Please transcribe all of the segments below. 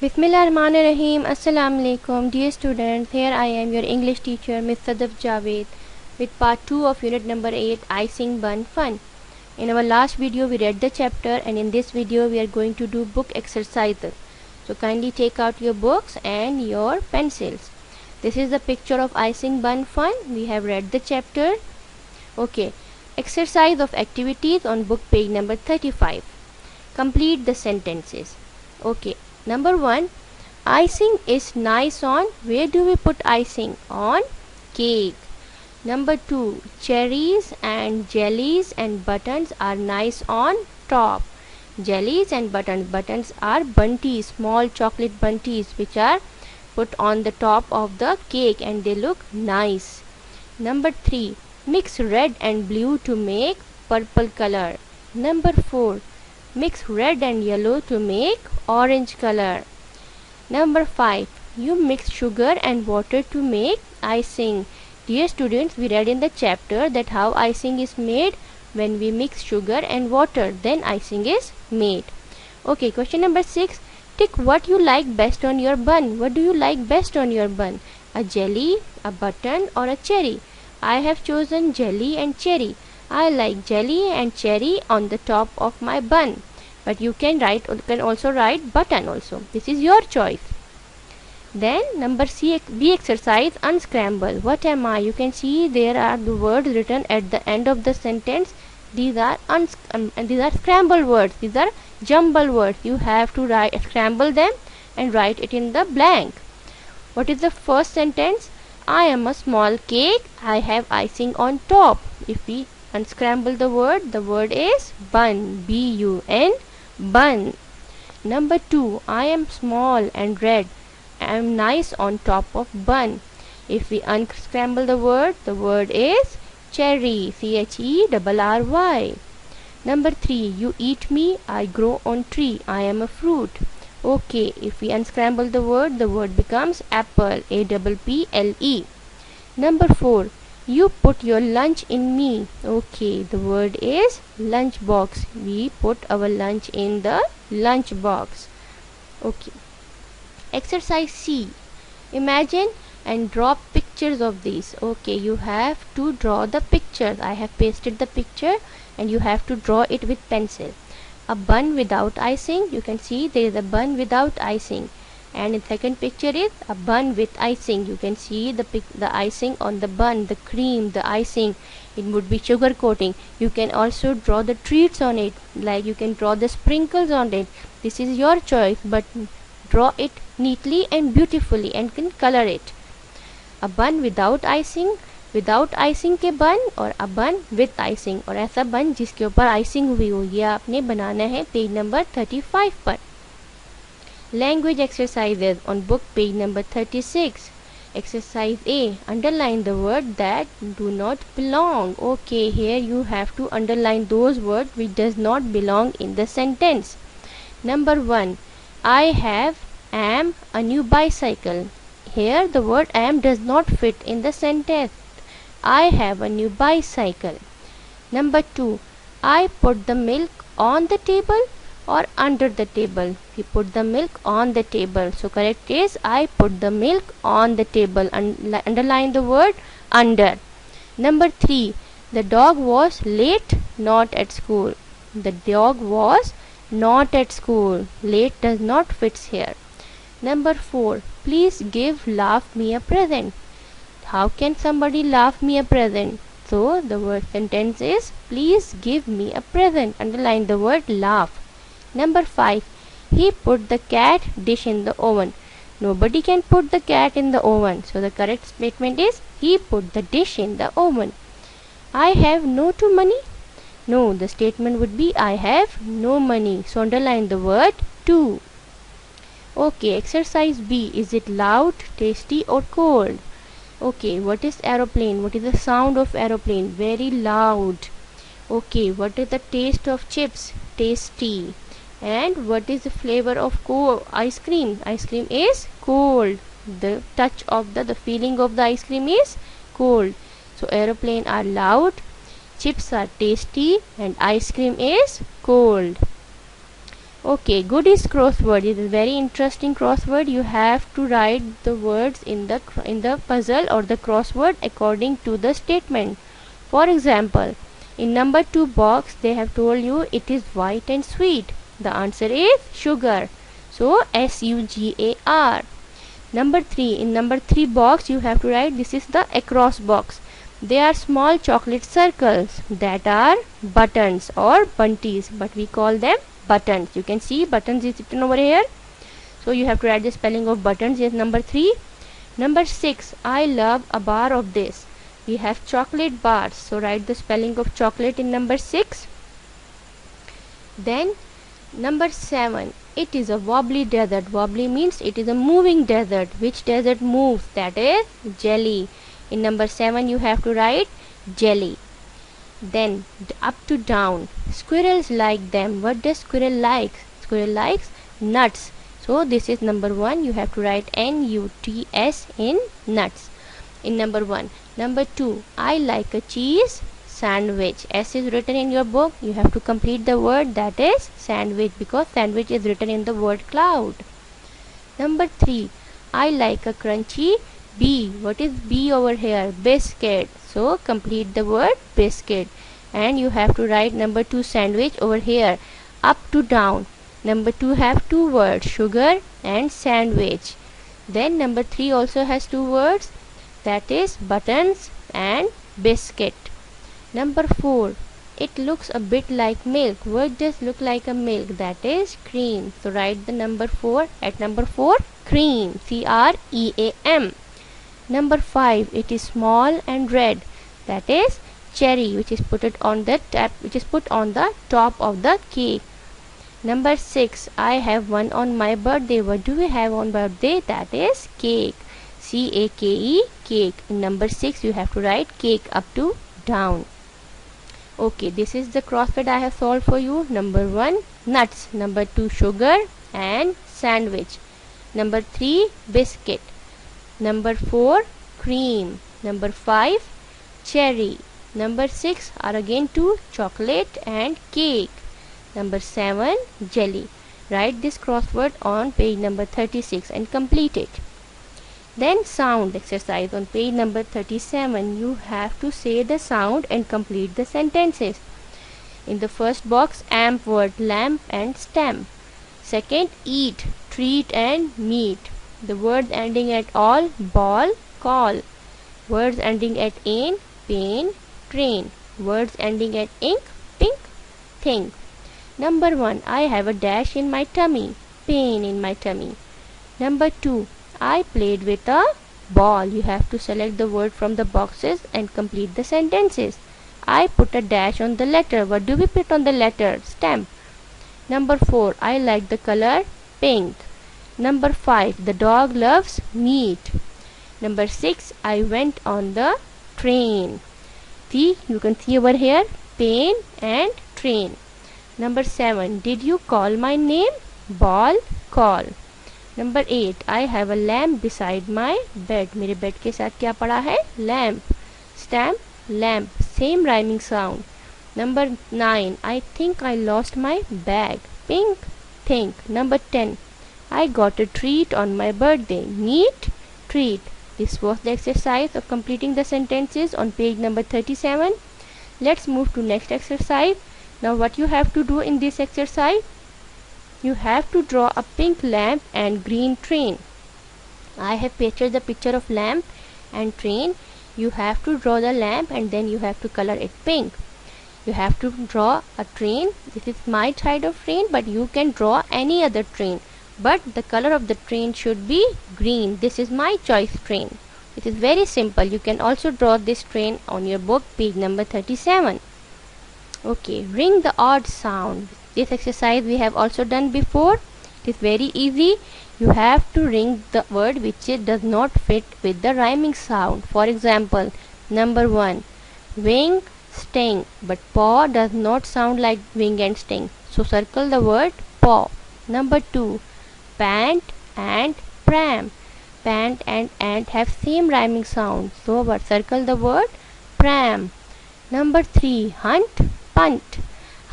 Bismillahirrahmanirrahim. Assalamu alaikum. Dear students, here I am your English teacher Miss Sadaf Javed with part 2 of unit number 8, Icing Bun Fun. In our last video we read the chapter, and in this video we are going to do book exercises. So kindly take out your books and your pencils. This is the picture of Icing Bun Fun. We have read the chapter. Okay. Exercise of activities on book page number 35. Complete the sentences. Okay. Number 1. Icing is nice on. Where do we put icing? On cake. Number 2. Cherries and jellies and buttons are nice on top. Jellies and buttons. Buttons are bunties, small chocolate bunties which are put on the top of the cake and they look nice. Number 3. Mix red and blue to make purple color. Number 4. Mix red and yellow to make orange color. Number 5. You mix sugar and water to make icing. Dear students, we read in the chapter that how icing is made. When we mix sugar and water, then icing is made. Okay, question number 6. Tick what you like best on your bun. What do you like best on your bun? A jelly, a button, or a cherry? I have chosen jelly and cherry. I like jelly and cherry on the top of my bun. But you can also write button also. This is your choice. Then number B exercise, unscramble. What am I? You can see there are the words written at the end of the sentence. These are scramble words. These are jumble words. You have to scramble them and write it in the blank. What is the first sentence? I am a small cake. I have icing on top. If we unscramble the word is bun. B-U-N, bun. Number 2. I am small and red. I am nice on top of bun. If we unscramble the word is cherry. C-H-E-R-R-Y. Number 3. You eat me. I grow on tree. I am a fruit. Okay, if we unscramble the word becomes apple. A-P-P-L-E. Number 4. You put your lunch in me. Okay, the word is lunch box. We put our lunch in the lunch box. Okay. Exercise C. Imagine and draw pictures of these. Okay, you have to draw the pictures. I have pasted the picture and you have to draw it with pencil. A bun without icing. You can see there is a bun without icing. And the second picture is a bun with icing. You can see the icing on the bun, the cream, the icing. It would be sugar coating. You can also draw the treats on it, like you can draw the sprinkles on it. This is your choice, but draw it neatly and beautifully and can color it. A bun without icing के बन, और a bun with icing, और ऐसा बन जिसके ऊपर icing हुई हो. ये आपने बनाना है पेज नंबर 35 पर. Language exercises on book page number 36. Exercise A. Underline the word that do not belong. Okay, here you have to underline those words which does not belong in the sentence. Number 1. I am a new bicycle. Here the word am does not fit in the sentence. I have a new bicycle. Number 2. I put the milk on the table or under the table. We put the milk on the table. So correct is I put the milk on the table. Underline the word under. Number 3. The dog was late, not at school. The dog was not at school. Late does not fit here. Number 4. Please laugh me a present. How can somebody laugh me a present? So the word sentence is please give me a present. Underline the word laugh. Number 5. He put the cat dish in the oven. Nobody can put the cat in the oven. So the correct statement is he put the dish in the oven. I have no to money. No, the statement would be I have no money. So underline the word to. Okay, exercise B. Is it loud, tasty, or cold? Okay, what is aeroplane? What is the sound of aeroplane? Very loud. Okay, what is the taste of chips? Tasty. And what is the flavor of ice cream? Ice cream is cold. The touch of the feeling of the ice cream is cold. So aeroplane are loud, chips are tasty, and ice cream is cold. Okay, good is crossword. It is very interesting crossword. You have to write the words in the puzzle or the crossword according to the statement. For example, in number 2 box they have told you it is white and sweet. The answer is sugar. So SUGAR. Number 3, in number 3 box you have to write this is the across box. They are small chocolate circles that are buttons or bunties, but we call them buttons. You can see buttons is written over here. So you have to write the spelling of buttons is number 3. Number 6, I love a bar of this. We have chocolate bars. So write the spelling of chocolate in number 6. Then number 7, it is a wobbly desert. Wobbly means it is a moving desert. Which desert moves? That is jelly. In number 7 you have to write jelly. Then up to down, squirrels like them. What does squirrel like? Squirrel likes nuts. So this is number 1. You have to write NUTS in nuts in number 1. Number 2, I like a cheese sandwich. S is written in your book. You have to complete the word, that is sandwich, because sandwich is written in the word cloud. Number 3, I like a crunchy B. What is B over here? Biscuit. So complete the word biscuit. And you have to write number 2 sandwich over here. Up to down. Number 2 have 2 words, sugar and sandwich. Then number 3 also has 2 words, that is buttons and biscuit. Number 4, it looks a bit like milk. What does look like a milk? That is cream. So write the number 4 at number 4, cream. CREAM. Number 5, it is small and red. That is cherry, which is put on the top of the cake. Number 6, I have one on my birthday. What do we have on birthday? That is cake. CAKE, cake. In number 6 you have to write cake up to down. Okay, this is the crossword I have solved for you. Number 1, nuts. Number 2, sugar and sandwich. Number 3, biscuit. Number 4, cream. Number 5, cherry. Number 6 are again 2, chocolate and cake. Number 7, jelly. Write this crossword on page number 36 and complete it. Then sound exercise on page number 37. You have to say the sound and complete the sentences. In the first box, amp word, lamp and stamp. Second, eat, treat and meat. The words ending at all, ball, call. Words ending at in, pain, train. Words ending at ink, pink, think. Number 1, I have a dash in my tummy, pain in my tummy. Number 2, I played with a ball. You have to select the word from the boxes and complete the sentences. I put a dash on the letter. What do we put on the letter? Stamp. Number 4, I like the color pink. Number 5, the dog loves meat. Number 6, I went on the train. See, you can see over here, pain and train. Number 7, did you call my name? Ball, call. Number 8, I have a lamp beside my bed. मेरे bed के साथ क्या पड़ा है? Lamp. Stamp, lamp. Same rhyming sound. Number 9, I think I lost my bag. Pink, think. Number 10, I got a treat on my birthday. Neat, treat. This was the exercise of completing the sentences on page number 37. Let's move to next exercise. Now what you have to do in this exercise? You have to draw a pink lamp and green train. I have pasted the picture of lamp and train. You have to draw the lamp and then you have to color it pink. You have to draw a train. This is my type of train, but you can draw any other train. But the color of the train should be green. This is my choice train. It is very simple. You can also draw this train on your book, page number 37. Okay, ring the odd sound. This exercise we have also done before. It is very easy. You have to ring the word which does not fit with the rhyming sound. For example, number 1, wing, sting, but paw does not sound like wing and sting. So circle the word paw. Number 2, pant and pram. Pant and ant have same rhyming sound. So circle the word pram. Number 3, hunt, punt.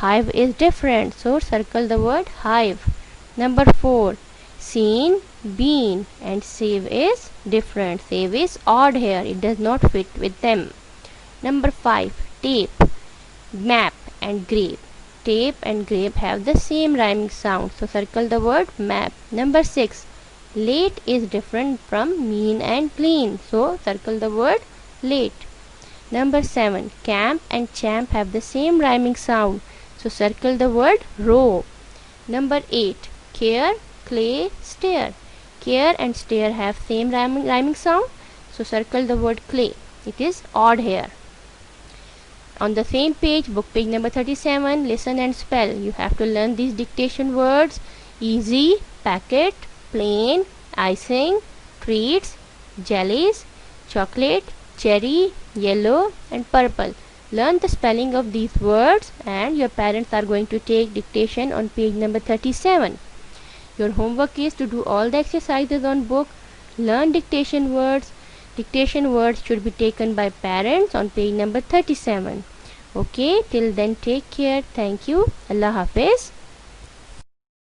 Hive is different, so circle the word hive. Number 4, seen, been, and save is different. Save is odd here, it does not fit with them. Number 5, tape, map, and grape. Tape and grape have the same rhyming sound, so circle the word map. Number 6, late is different from mean and clean, so circle the word late. Number 7, camp and champ have the same rhyming sound, so circle the word row. Number 8, care, clay, stare. Care and stare have same rhyming sound, so circle the word clay. It is odd here. On the same page, book page number 37, listen and spell. You have to learn these dictation words: easy, packet, plain, icing, treats, jellies, chocolate, cherry, yellow, and purple. Learn the spelling of these words, and your parents are going to take dictation on page number 37. Your homework is to do all the exercises on book, learn dictation words. Dictation words should be taken by parents on page number 37. Okay, till then take care. Thank you. Allah Hafiz.